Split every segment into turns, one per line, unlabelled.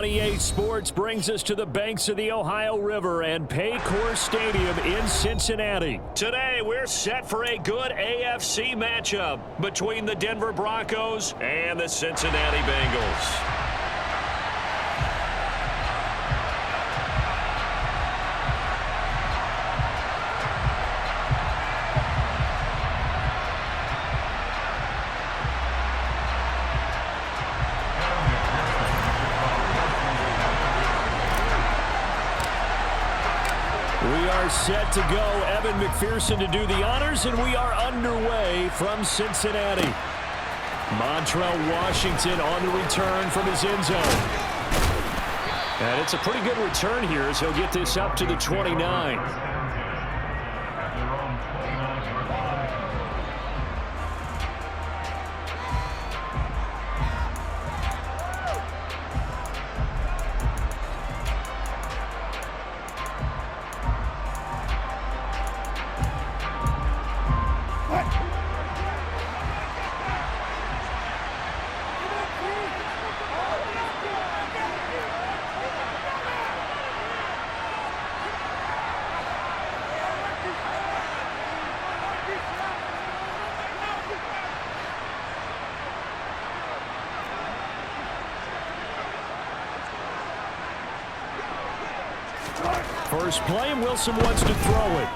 28 Sports brings us to the banks of the Ohio River and Paycor Stadium in Cincinnati. Today, we're set for a good AFC matchup between the Denver Broncos and the Cincinnati Bengals. We are set to go. Evan McPherson to do the honors, and we are underway from Cincinnati. Montrell Washington on the return from his end zone. And it's a pretty good return here as he'll get this up to the 29. First play, and Wilson wants to throw it.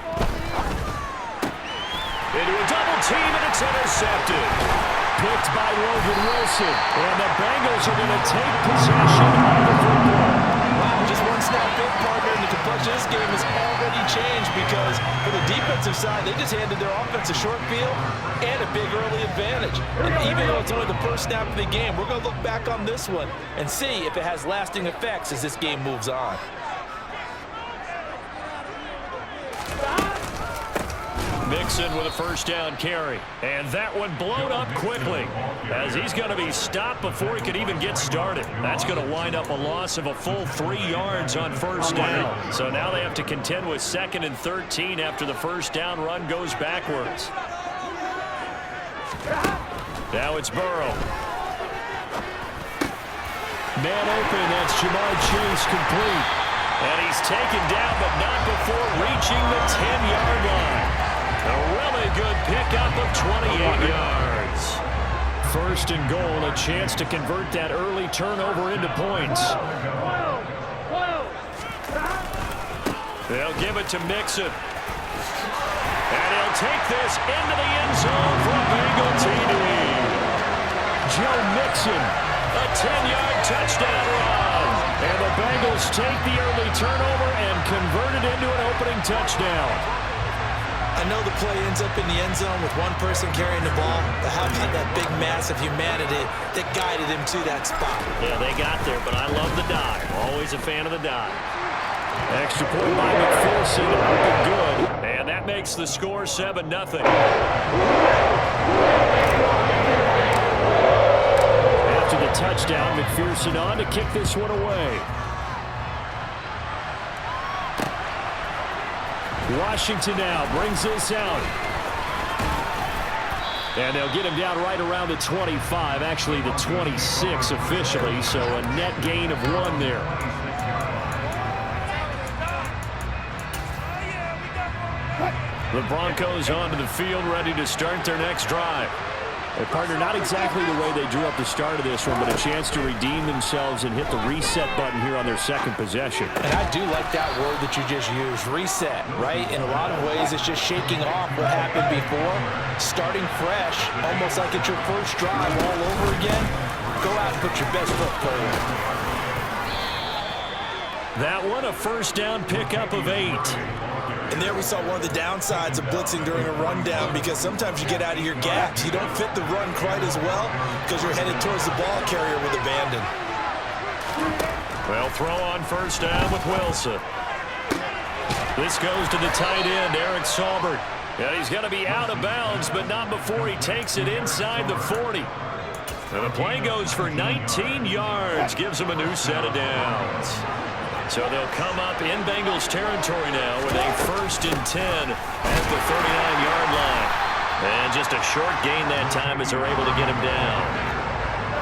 Into a double team, and it's intercepted. Picked by Logan Wilson. And the Bengals are going to take possession of the football.
Wow, just one snap big partner, and the complexion of this game has already changed because for the defensive side, they just handed their offense a short field and a big early advantage. And even though it's only the first snap of the game, we're going to look back on this one and see if it has lasting effects as this game moves on.
Mixon with a first down carry. And that one blown up quickly as he's going to be stopped before he could even get started. That's going to wind up a loss of a full 3 yards on first down. So now they have to contend with 2nd and 13 after the first down run goes backwards. Now it's Burrow. Man open, that's Jamar Chase complete. And he's taken down, but not before reaching the 10-yard line. A really good pickup of 28 yards. First and goal, a chance to convert that early turnover into points. They'll give it to Mixon. And he'll take this into the end zone for a Bengal TD. Joe Mixon, a 10-yard touchdown run. And the Bengals take the early turnover and convert it into an opening touchdown.
I know the play ends up in the end zone with one person carrying the ball, but how about that big mass of humanity that guided him to that spot?
Yeah, they got there, but I love the dive. Always a fan of the dive. Extra point by McPherson, up and good. And that makes the score 7-0. After the touchdown, McPherson on to kick this one away. Washington now brings this out. And they'll get him down right around the 25, actually the 26 officially, so a net gain of 1 there. The Broncos onto the field, ready to start their next drive. Their partner, not exactly the way they drew up the start of this one, but a chance to redeem themselves and hit the reset button here on their second possession.
And I do like that word that you just used, reset, right? In a lot of ways, it's just shaking off what happened before, starting fresh, almost like it's your first drive all over again. Go out and put your best foot forward.
That one, a first down pickup of 8.
And there we saw one of the downsides of blitzing during a rundown because sometimes you get out of your gaps. You don't fit the run quite as well because you're headed towards the ball carrier with abandon.
Well, throw on first down with Wilson. This goes to the tight end, Eric Saubert. And he's going to be out of bounds, but not before he takes it inside the 40. And the play goes for 19 yards, gives him a new set of downs. So they'll come up in Bengals territory now with a 1st and 10 at the 39-yard line. And just a short gain that time as they're able to get him down.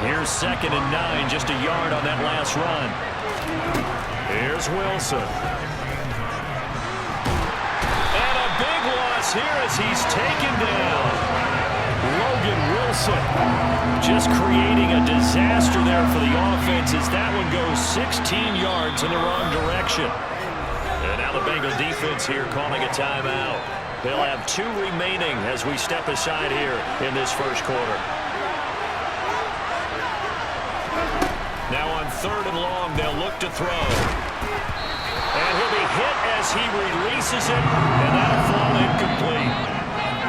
Here's 2nd and 9, just a yard on that last run. Here's Wilson. And a big loss here as he's taken down. Logan Wilson just creating a disaster there for the offense as that one goes 16 yards in the wrong direction. And now the Bengal defense here calling a timeout. They'll have 2 remaining as we step aside here in this first quarter. Now on 3rd and long, they'll look to throw. And he'll be hit as he releases it, and that'll fall incomplete.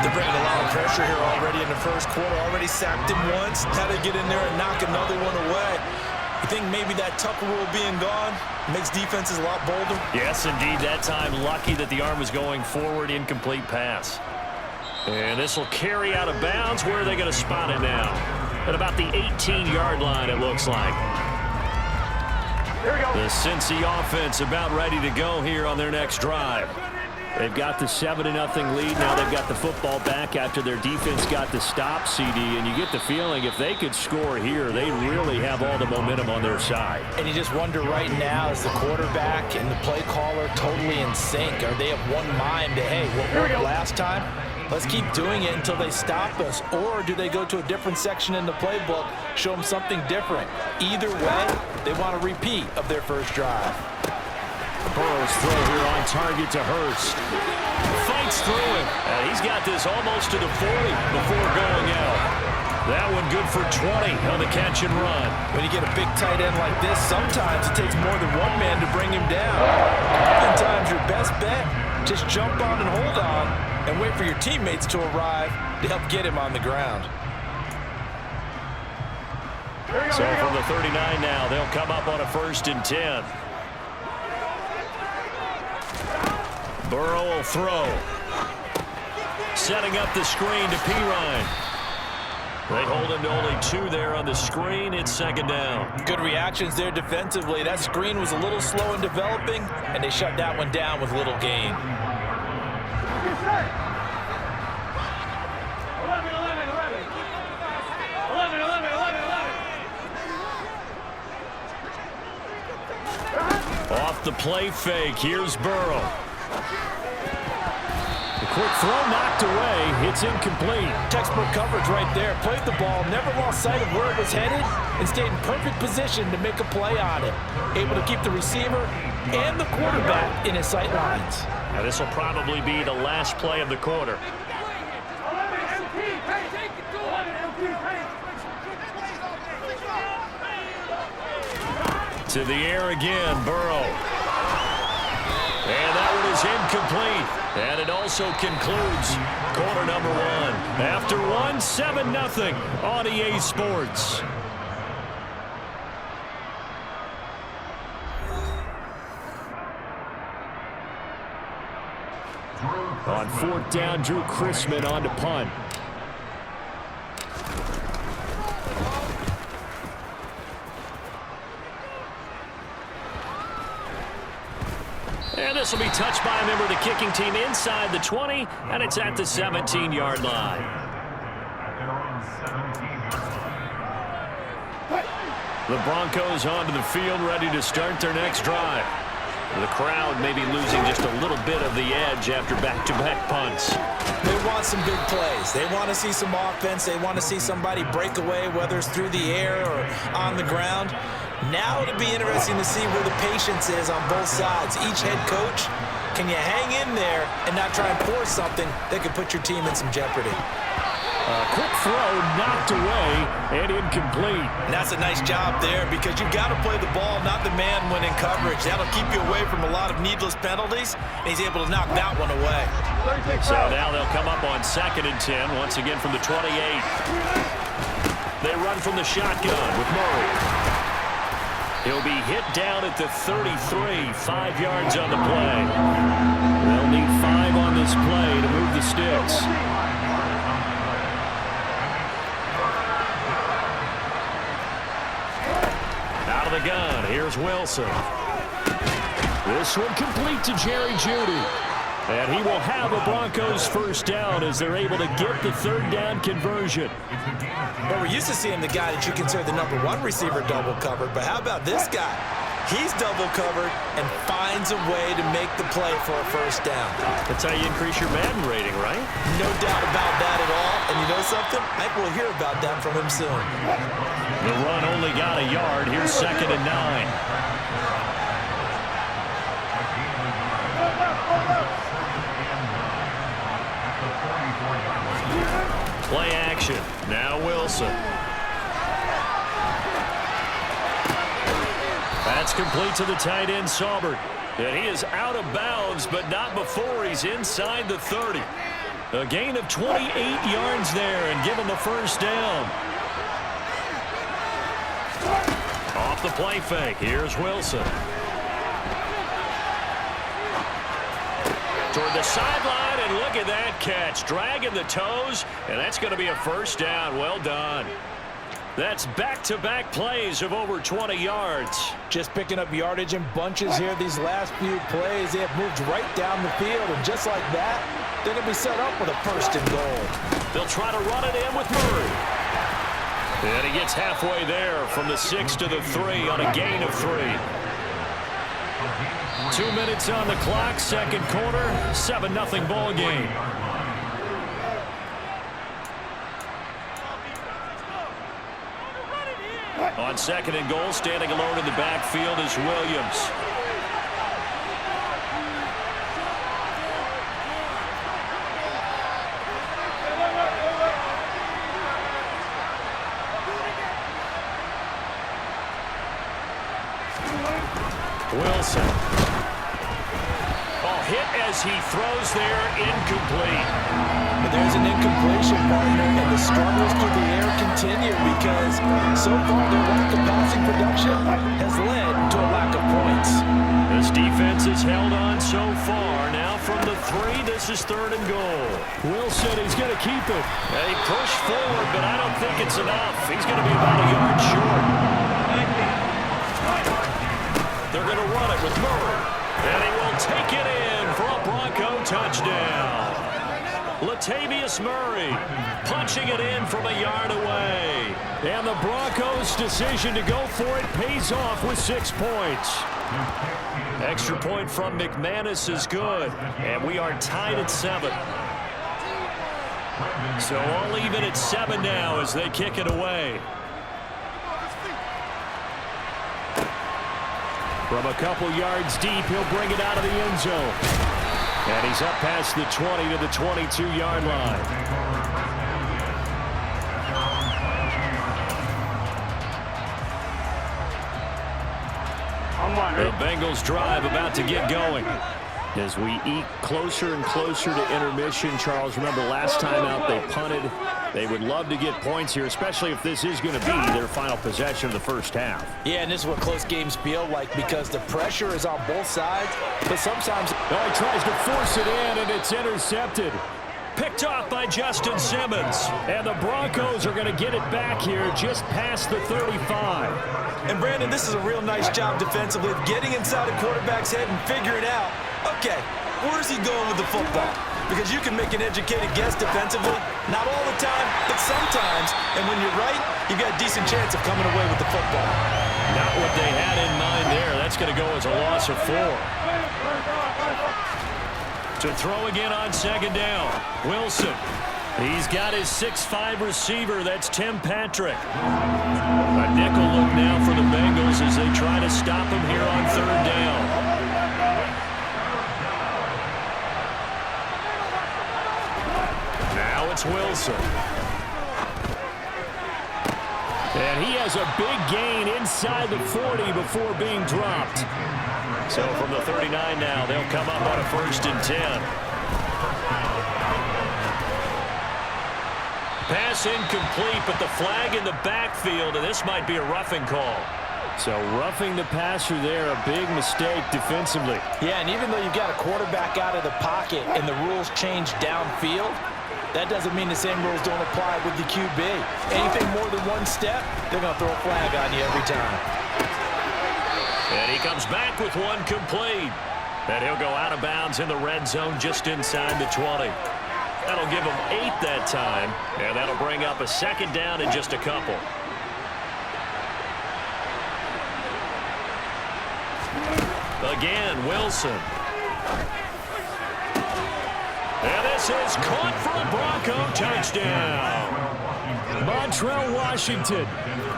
They're bringing a lot of pressure here already in the first quarter. Already sacked him once. Had to get in there and knock another one away. You think maybe that Tucker rule being gone makes defenses a lot bolder?
Yes, indeed. That time, lucky that the arm was going forward. Incomplete pass. And this will carry out of bounds. Where are they going to spot it now? At about the 18-yard line, it looks like. The Cincy offense about ready to go here on their next drive. They've got the 7-0 lead. Now they've got the football back after their defense got the stop, CD. And you get the feeling if they could score here, they really have all the momentum on their side.
And you just wonder right now, is the quarterback and the play caller totally in sync? Are they of one mind to, hey, what worked last time? Let's keep doing it until they stop us. Or do they go to a different section in the playbook, show them something different? Either way, they want a repeat of their first drive.
Burrow's throw here on target to Hurst. Fights through him. And he's got this almost to the 40 before going out. That one good for 20 on the catch and run.
When you get a big tight end like this, sometimes it takes more than one man to bring him down. Oftentimes your best bet, just jump on and hold on and wait for your teammates to arrive to help get him on the ground.
So from the 39 now, they'll come up on a 1st and 10. Burrow will throw. Setting up the screen to Pirine. They hold him to only 2 there on the screen. It's 2nd down.
Good reactions there defensively. That screen was a little slow in developing, and they shut that one down with little gain.
Off the play fake. Here's Burrow. The quick throw knocked away. It's incomplete.
Textbook coverage right there. Played the ball, never lost sight of where it was headed, and stayed in perfect position to make a play on it. Able to keep the receiver and the quarterback in his sight lines.
Now this will probably be the last play of the quarter. To the air again, Burrow. And that one is incomplete. And it also concludes quarter number 1. After 1, 7-0 on EA Sports. On 4th down, Drew Chrisman on to punt. And this will be touched by a member of the kicking team inside the 20, and it's at the 17-yard line. The Broncos onto the field, ready to start their next drive. The crowd maybe losing just a little bit of the edge after back-to-back punts.
They want some big plays. They want to see some offense. They want to see somebody break away, whether it's through the air or on the ground. Now it'll be interesting to see where the patience is on both sides. Each head coach, can you hang in there and not try and force something that could put your team in some jeopardy?
Quick throw knocked away and incomplete.
And that's a nice job there because you've got to play the ball, not the man when in coverage. That'll keep you away from a lot of needless penalties, and he's able to knock that one away.
So now they'll come up on 2nd and 10, once again from the 28. They run from the shotgun with Murray. He'll be hit down at the 33, 5 yards on the play. They'll need 5 on this play to move the sticks. Out of the gun, here's Wilson. This one complete to Jerry Jeudy. And he will have a Broncos 1st down as they're able to get the 3rd down conversion.
Well, we're used to seeing the guy that you consider the #1 receiver double covered, but how about this guy? He's double covered and finds a way to make the play for a first down.
That's how you increase your Madden rating, right?
No doubt about that at all. And you know something? I think we'll hear about that from him soon.
The run only got a yard. Here's 2nd and 9. Play action. Now Wilson. That's complete to the tight end, Saubert. And he is out of bounds, but not before he's inside the 30. A gain of 28 yards there and given the first down. Off the play fake. Here's Wilson. Toward the sideline, and look at that catch. Dragging the toes, and that's going to be a first down. Well done. That's back-to-back plays of over 20 yards.
Just picking up yardage in bunches here these last few plays. They have moved right down the field, and just like that, they're going to be set up with a 1st and goal.
They'll try to run it in with Murray. And he gets halfway there from the 6 to the 3 on a gain of 3. 2 minutes on the clock, 2nd quarter, 7-0 ball game. On 2nd and goal, standing alone in the backfield is Williams. Wilson. Oh, hit as he throws there, incomplete.
But there's an incompletion, partner, and the struggles through the air continue because so far their lack of passing production has led to a lack of points.
This defense has held on so far. Now from the 3, this is 3rd and goal. Wilson, he's going to keep it. They push forward, but I don't think it's enough. He's going to be about a yard short. They're going to run it with Murray. And he will take it in for a Bronco touchdown. Latavius Murray punching it in from a yard away. And the Broncos' decision to go for it pays off with 6 points. Extra point from McManus is good. And we are tied at 7. So all even at 7 now as they kick it away. From a couple yards deep, he'll bring it out of the end zone. And he's up past the 20 to the 22-yard line. The Bengals drive about to get going. As we eke closer and closer to intermission, Charles, remember last time out they punted. They would love to get points here, especially if this is going to be their final possession of the first half.
Yeah, and this is what close games feel like because the pressure is on both sides, but sometimes
he tries to force it in, and it's intercepted. Picked off by Justin Simmons. And the Broncos are going to get it back here just past the 35.
And, Brandon, this is a real nice job defensively of getting inside a quarterback's head and figuring out, okay, where's he going with the football? Because you can make an educated guess defensively. Not all the time, but sometimes. And when you're right, you've got a decent chance of coming away with the football.
Not what they had in mind there. That's going to go as a loss of 4. To throw again on 2nd down. Wilson. He's got his 6'5 receiver. That's Tim Patrick. A nickel look now for the Bengals as they try to stop him here on 3rd down. It's Wilson. And he has a big gain inside the 40 before being dropped. So from the 39 now, they'll come up on a 1st and 10. Pass incomplete, but the flag in the backfield, and this might be a roughing call. So roughing the passer there, a big mistake defensively.
Yeah, and even though you've got a quarterback out of the pocket and the rules change downfield, that doesn't mean the same rules don't apply with the QB. Anything more than one step, they're going to throw a flag on you every time.
And he comes back with one complete. And he'll go out of bounds in the red zone just inside the 20. That'll give him 8 that time. And that'll bring up a 2nd down in just a couple. Again, Wilson. And this is caught for a Bronco touchdown. Montrell Washington,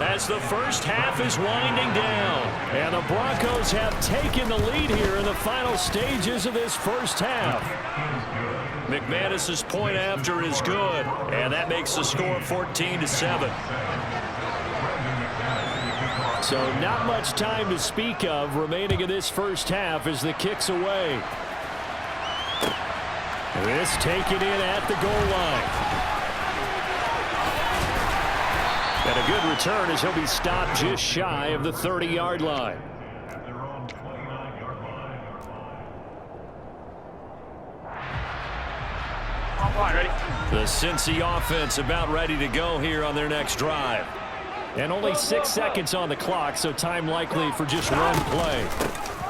as the first half is winding down. And the Broncos have taken the lead here in the final stages of this first half. McManus's point after is good, and that makes the score 14-7. So not much time to speak of remaining in this first half as the kick's away. This taken in at the goal line. And a good return as he'll be stopped just shy of the 30-yard line. The Cincy offense about ready to go here on their next drive. And only 6 seconds on the clock, so time likely for just one play.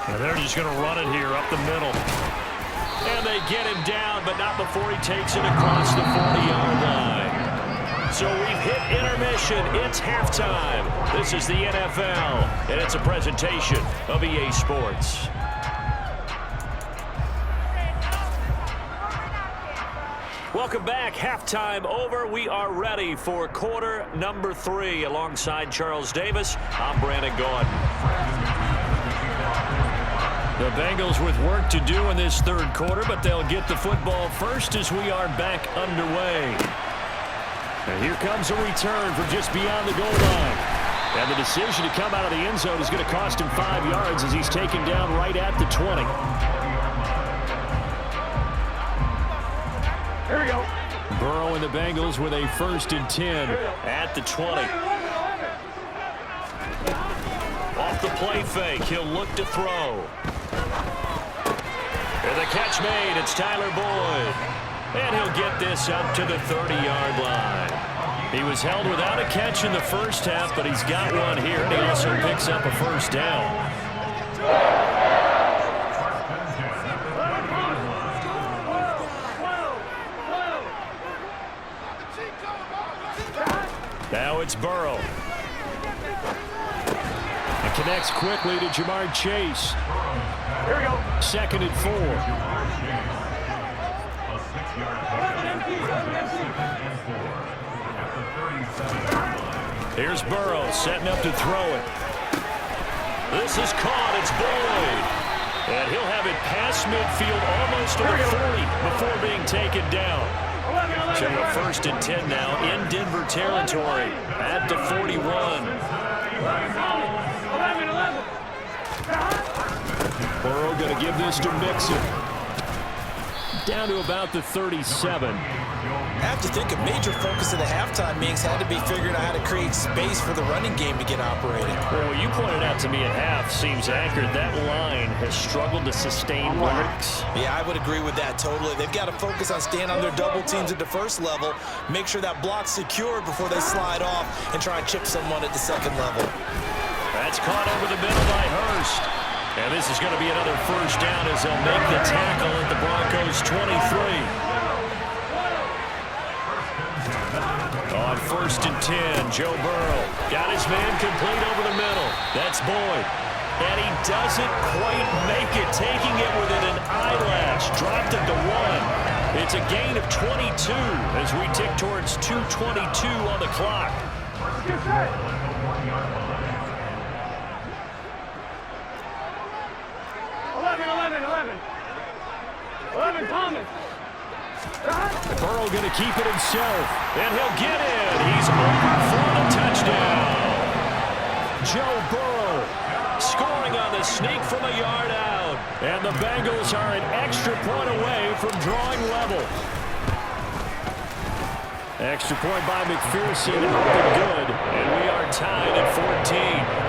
And they're just going to run it here up the middle. And they get him down, but not before he takes it across the 40-yard line. So we've hit intermission. It's halftime. This is the NFL, and it's a presentation of EA Sports. Welcome back. Halftime over. We are ready for quarter number 3. Alongside Charles Davis, I'm Brandon Gaudin. The Bengals with work to do in this third quarter, but they'll get the football first as we are back underway. And here comes a return from just beyond the goal line. And the decision to come out of the end zone is going to cost him 5 yards as he's taken down right at the 20.
Here we go.
Burrow and the Bengals with a 1st and 10 at the 20. Off the play fake, he'll look to throw. And the catch made, it's Tyler Boyd. And he'll get this up to the 30-yard line. He was held without a catch in the first half, but he's got one here, and he also picks up a first down. Now it's Burrow. And connects quickly to Jamar Chase.
Here we go.
2nd and 4. Here's Burrow setting up to throw it. This is caught. It's Boyd. And he'll have it past midfield almost to the 40 before being taken down. So a 1st and 10 now in Denver territory at the 41. Burrow going to give this to Mixon. Down to about the 37.
I have to think a major focus of the halftime meetings had to be figuring out how to create space for the running game to get operating.
Well, what you pointed out to me at half seems accurate. That line has struggled to sustain blocks.
Yeah, I would agree with that totally. They've got to focus on staying on their double teams at the first level, make sure that block's secured before they slide off and try and chip someone at the second level.
That's caught over the middle by Hurst. And this is going to be another first down as they'll make the tackle at the Broncos' 23. On 1st and 10, Joe Burrow got his man complete over the middle. That's Boyd. And he doesn't quite make it, taking it within an eyelash. Dropped it to 1. It's a gain of 22 as we tick towards 2:22 on the clock.
11, Thomas.
Burrow going to keep it himself, and he'll get it. He's over for the touchdown. Joe Burrow scoring on the sneak from a yard out. And the Bengals are an extra point away from drawing level. Extra point by McPherson, good, and we are tied at 14.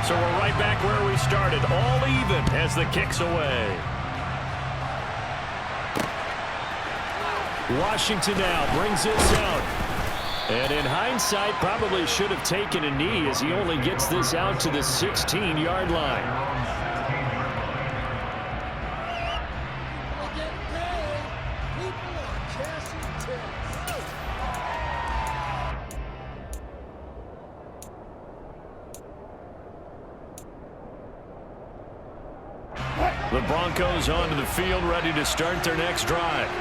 So we're right back where we started, all even as the kick's away. Washington now brings this out. And in hindsight, probably should have taken a knee as he only gets this out to the 16-yard line. The Broncos onto the field, ready to start their next drive.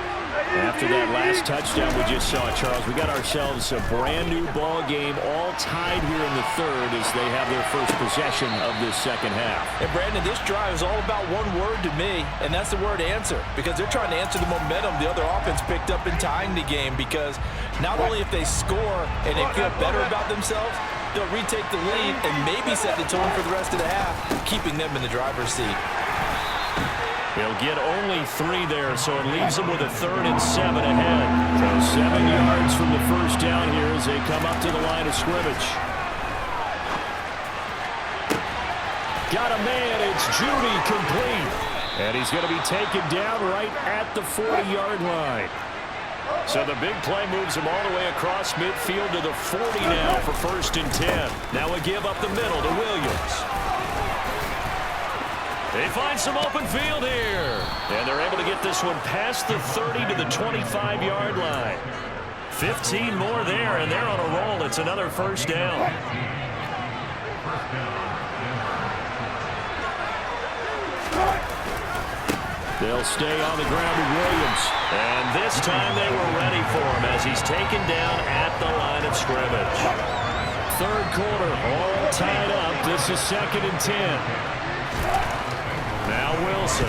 After that last touchdown we just saw, Charles, we got ourselves a brand new ball game, all tied here in the third as they have their first possession of this second half.
And Brandon, this drive is all about one word to me, and that's the word answer, because they're trying to answer the momentum the other offense picked up in tying the game, because not only if they score and they feel better about themselves, they'll retake the lead and maybe set the tone for the rest of the half, keeping them in the driver's seat.
He'll get only 3 there, so it leaves them with a 3rd and 7 ahead. So 7 yards from the first down here as they come up to the line of scrimmage. Got a man, it's Judy, complete. And he's going to be taken down right at the 40-yard line. So the big play moves him all the way across midfield to the 40 now for 1st and 10. Now a give up the middle to Williams. They find some open field here. And they're able to get this one past the 30 to the 25-yard line. 15 more there, and they're on a roll. It's another first down. They'll stay on the ground with Williams. And this time they were ready for him as he's taken down at the line of scrimmage. 3rd quarter, all tied up. This is 2nd and 10. Now Wilson.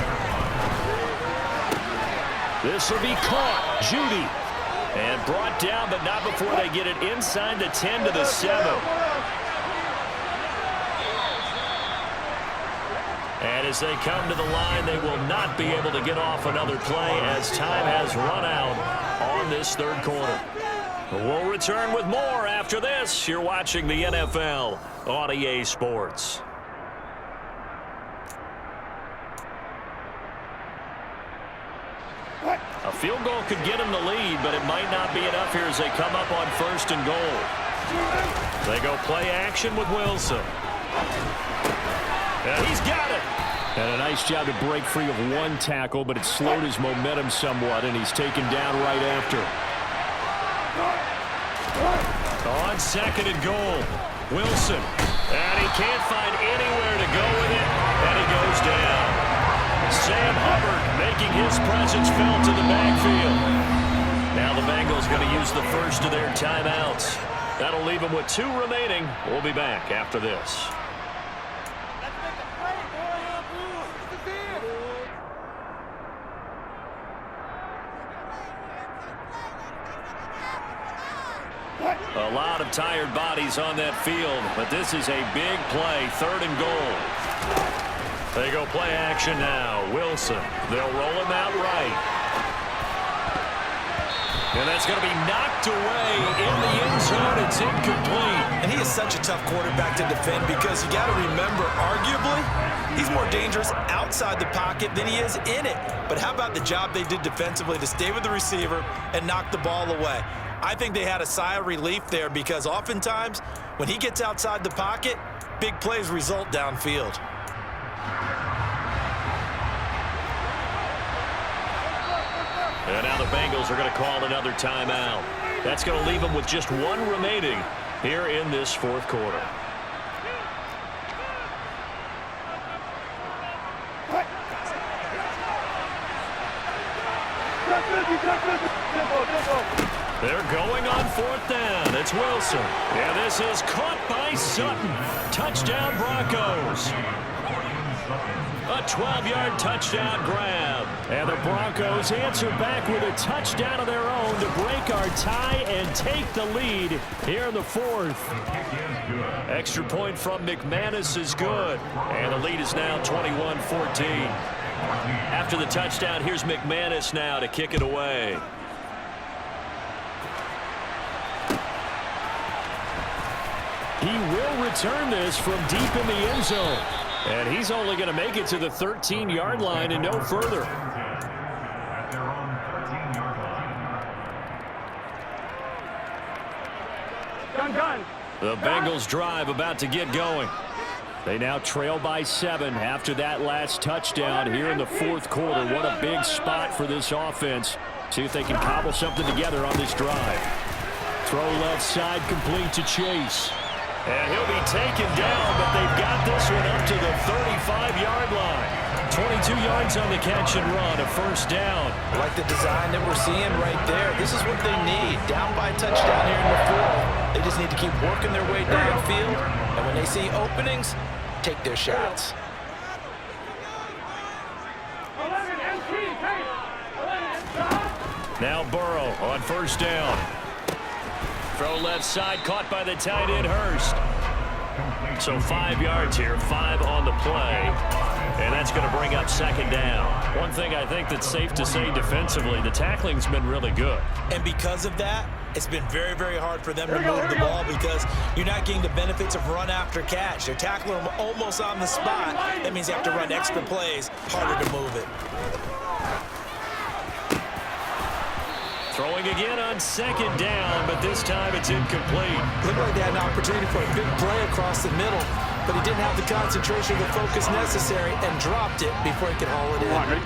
This will be caught. Judy. And brought down, but not before they get it inside the 10 to the 7. And as they come to the line, they will not be able to get off another play as time has run out on this 3rd quarter. We'll return with more after this. You're watching the NFL on EA Sports. A field goal could get him the lead, but it might not be enough here as they come up on 1st and goal. They go play action with Wilson. And he's got it. And a nice job to break free of 1 tackle, but it slowed his momentum somewhat, and he's taken down right after. On 2nd and goal, Wilson. And he can't find anywhere to go with it, and he goes down. Sam Hubbard making his presence felt in the backfield. Now the Bengals going to use the first of their timeouts. That'll leave them with 2 remaining. We'll be back after this. A lot of tired bodies on that field, but this is a big play, 3rd and goal. They go play action now. Wilson. They'll roll him out right. And that's going to be knocked away in the end zone. It's incomplete.
And he is such a tough quarterback to defend because you got to remember, arguably, he's more dangerous outside the pocket than he is in it. But how about the job they did defensively to stay with the receiver and knock the ball away? I think they had a sigh of relief there because oftentimes when he gets outside the pocket, big plays result downfield.
And now the Bengals are going to call another timeout. That's going to leave them with just 1 remaining here in this 4th quarter. They're going on 4th down. It's Wilson. Yeah, this is caught by Sutton. Touchdown Broncos. A 12-yard touchdown grab. And the Broncos answer back with a touchdown of their own to break our tie and take the lead here in the 4th. Extra point from McManus is good. And the lead is now 21-14. After the touchdown, here's McManus now to kick it away. He will return this from deep in the end zone. And he's only going to make it to the 13-yard line and no further. The Bengals drive about to get going. They now trail by 7 after that last touchdown here in the 4th quarter. What a big spot for this offense. See if they can cobble something together on this drive. Throw left side complete to Chase. And he'll be taken down, but they've got this one up to the 35-yard line. 22 yards on the catch and run, a first down.
I like the design that we're seeing right there. This is what they need. Down by a touchdown here in the fourth. They just need to keep working their way downfield. And when they see openings, take their shots.
Now Burrow on first down. Throw left side, caught by the tight end Hurst. So 5 yards here, 5 on the play. And that's going to bring up second down. One thing I think that's safe to say defensively, the tackling's been really good.
And because of that, it's been very, very hard for them to move the ball because you're not getting the benefits of run after catch. They're tackling them almost on the spot. That means you have to run extra plays, harder to move it.
Throwing again on second down, but this time it's incomplete.
Looked like they had an opportunity for a big play across the middle, but he didn't have the concentration or the focus necessary and dropped it before he could haul it in.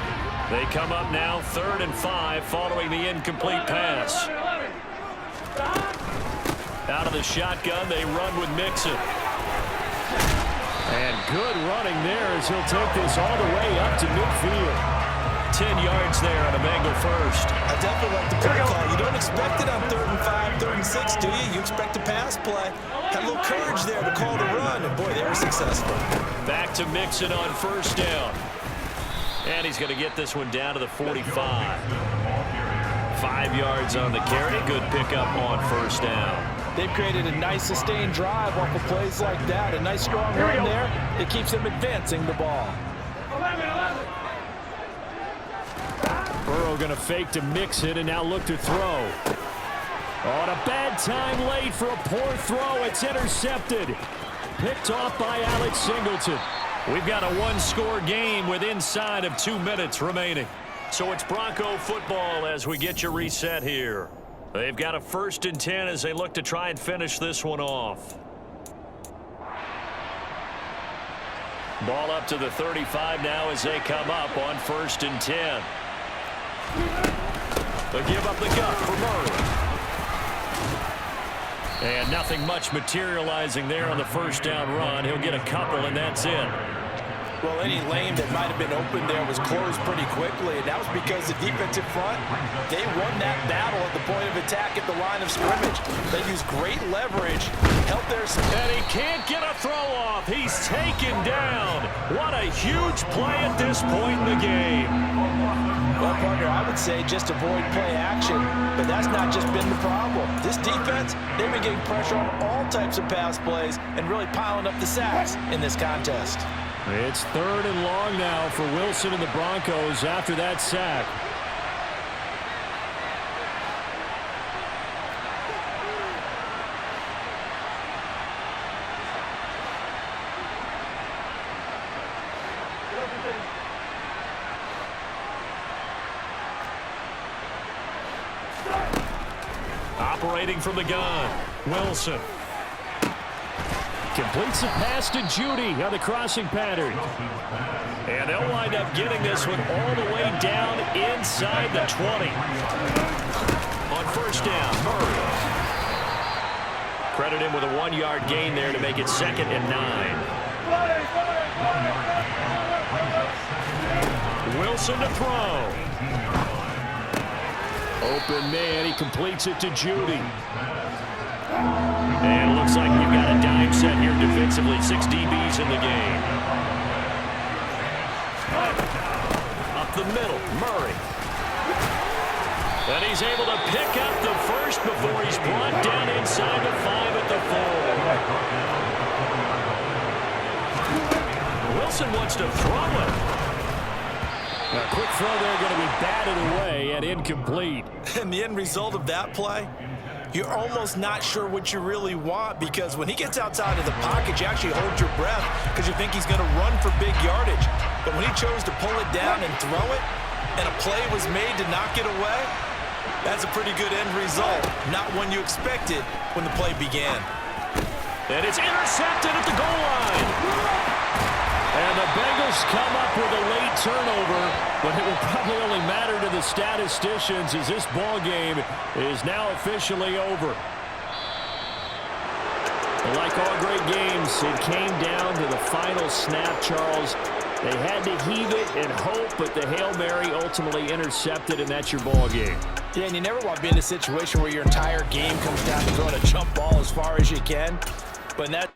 They come up now 3rd and 5 following the incomplete pass. Out of the shotgun, they run with Mixon. And good running there as he'll take this all the way up to midfield. 10 yards there on a Bengal first.
I definitely like the play call. You don't expect it on 3rd and 5, 3rd and 6, do you? You expect a pass play. Had a little courage there to call the run, and boy, they were successful.
Back to Mixon on first down. And he's going to get this one down to the 45. 5 yards on the carry. Good pickup on first down.
They've created a nice sustained drive off of plays like that. A nice strong run there. It keeps them advancing the ball.
11.
Burrow going to fake to Mixon and now look to throw. On a bad time late for a poor throw. It's intercepted. Picked off by Alex Singleton. We've got a one-score game with inside of 2 minutes remaining. So it's Bronco football as we get you reset here. They've got a 1st and 10 as they look to try and finish this one off. Ball up to the 35 now as they come up on 1st and 10. They give up the gut for Murray. And nothing much materializing there on the first down run. He'll get a couple, and that's it.
Well, any lane that might have been open there was closed pretty quickly, and that was because the defensive front, they won that battle at the point of attack at the line of scrimmage. They used great leverage, helped their...
And he can't get a throw off. He's taken down. What a huge play at this point in the game.
Well, partner, I would say just avoid play action, but that's not just been the problem. This defense, they've been getting pressure on all types of pass plays and really piling up the sacks in this contest.
It's 3rd and long now for Wilson and the Broncos after that sack. Operating from the gun, Wilson. Completes the pass to Judy on the crossing pattern. And they'll wind up getting this one all the way down inside the 20. On first down, Murray. Credit him with a 1-yard gain there to make it 2nd and 9. Wilson to throw. Open man, he completes it to Judy. And it looks like we've got a dime set here defensively. 6 DBs in the game. Up the middle, Murray. And he's able to pick up the first before he's brought down inside the 5 at the 4. Wilson wants to throw it. A quick throw there going to be batted away and incomplete.
And the end result of that play, you're almost not sure what you really want because when he gets outside of the pocket, you actually hold your breath because you think he's going to run for big yardage. But when he chose to pull it down and throw it, and a play was made to knock it away, that's a pretty good end result. Not one you expected when the play began.
And it's intercepted at the goal line. And the Bengals come up with a late turnover, but it will probably only matter to the statisticians as this ball game is now officially over. Like all great games, it came down to the final snap, Charles. They had to heave it and hope, but the Hail Mary ultimately intercepted, and that's your ball game.
Yeah, and you never want to be in a situation where your entire game comes down to throwing a jump ball as far as you can. But in that